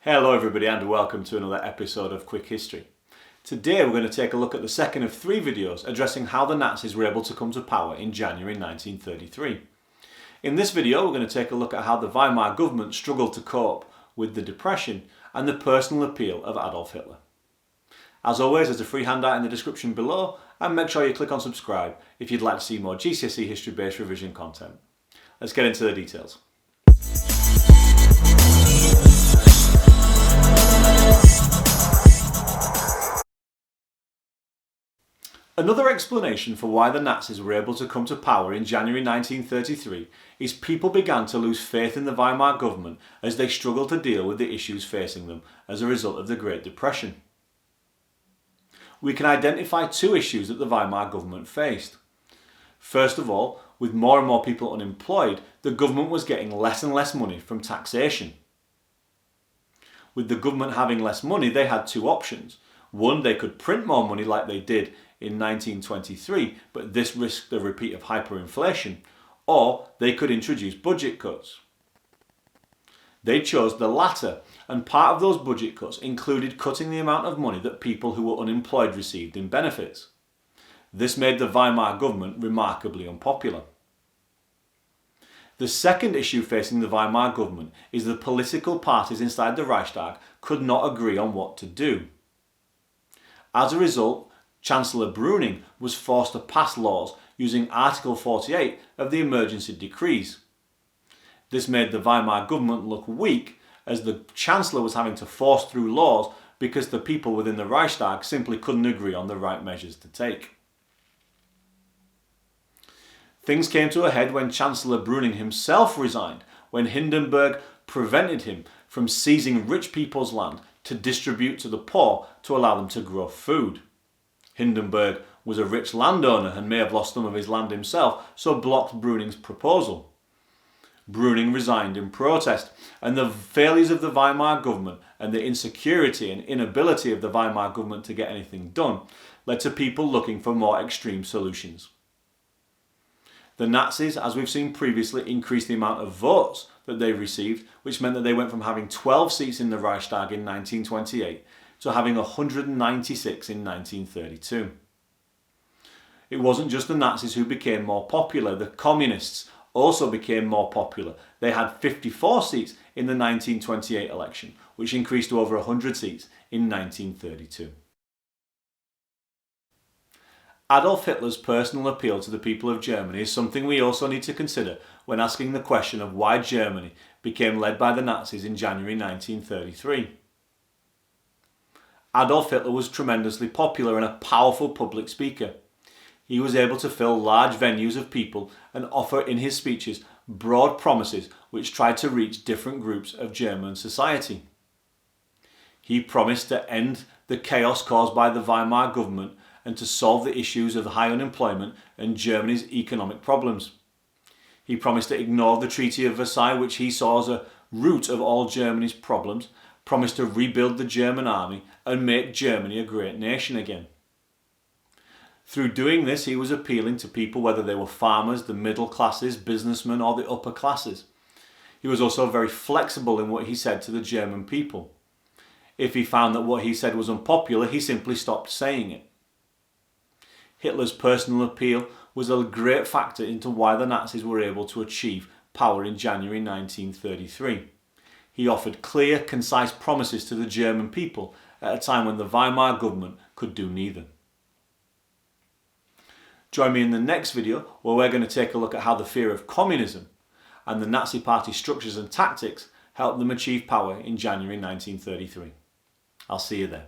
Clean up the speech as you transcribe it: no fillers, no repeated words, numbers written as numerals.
Hello everybody and welcome to another episode of Quick History. Today we're going to take a look at the second of three videos addressing how the Nazis were able to come to power in January 1933. In this video we're going to take a look at how the Weimar Government struggled to cope with the Depression and the personal appeal of Adolf Hitler. As always, there's a free handout in the description below, and make sure you click on subscribe if you'd like to see more GCSE history based revision content. Let's get into the details. Another explanation for why the Nazis were able to come to power in January 1933 is people began to lose faith in the Weimar government as they struggled to deal with the issues facing them as a result of the Great Depression. We can identify two issues that the Weimar government faced. First of all, with more and more people unemployed, the government was getting less and less money from taxation. With the government having less money, they had two options. One, they could print more money like they did in 1923, but this risked a repeat of hyperinflation, or they could introduce budget cuts. They chose the latter, and part of those budget cuts included cutting the amount of money that people who were unemployed received in benefits. This made the Weimar government remarkably unpopular. The second issue facing the Weimar government is the political parties inside the Reichstag could not agree on what to do. As a result, Chancellor Brüning was forced to pass laws using Article 48 of the emergency decrees. This made the Weimar government look weak, as the Chancellor was having to force through laws because the people within the Reichstag simply couldn't agree on the right measures to take. Things came to a head when Chancellor Brüning himself resigned, when Hindenburg prevented him from seizing rich people's land to distribute to the poor to allow them to grow food. Hindenburg was a rich landowner and may have lost some of his land himself, so blocked Brüning's proposal. Brüning resigned in protest, and the failures of the Weimar government and the insecurity and inability of the Weimar government to get anything done led to people looking for more extreme solutions. The Nazis, as we've seen previously, increased the amount of votes that they received, which meant that they went from having 12 seats in the Reichstag in 1928 to having 196 in 1932. It wasn't just the Nazis who became more popular, the communists also became more popular. They had 54 seats in the 1928 election, which increased to over 100 seats in 1932. Adolf Hitler's personal appeal to the people of Germany is something we also need to consider when asking the question of why Germany became led by the Nazis in January 1933. Adolf Hitler was tremendously popular and a powerful public speaker. He was able to fill large venues of people and offer in his speeches broad promises which tried to reach different groups of German society. He promised to end the chaos caused by the Weimar government and to solve the issues of high unemployment and Germany's economic problems. He promised to ignore the Treaty of Versailles, which he saw as a root of all Germany's problems, promised to rebuild the German army and make Germany a great nation again. Through doing this, he was appealing to people, whether they were farmers, the middle classes, businessmen, or the upper classes. He was also very flexible in what he said to the German people. If he found that what he said was unpopular, he simply stopped saying it. Hitler's personal appeal was a great factor into why the Nazis were able to achieve power in January 1933. He offered clear, concise promises to the German people at a time when the Weimar government could do neither. Join me in the next video where we're going to take a look at how the fear of communism and the Nazi Party structures and tactics helped them achieve power in January 1933. I'll see you there.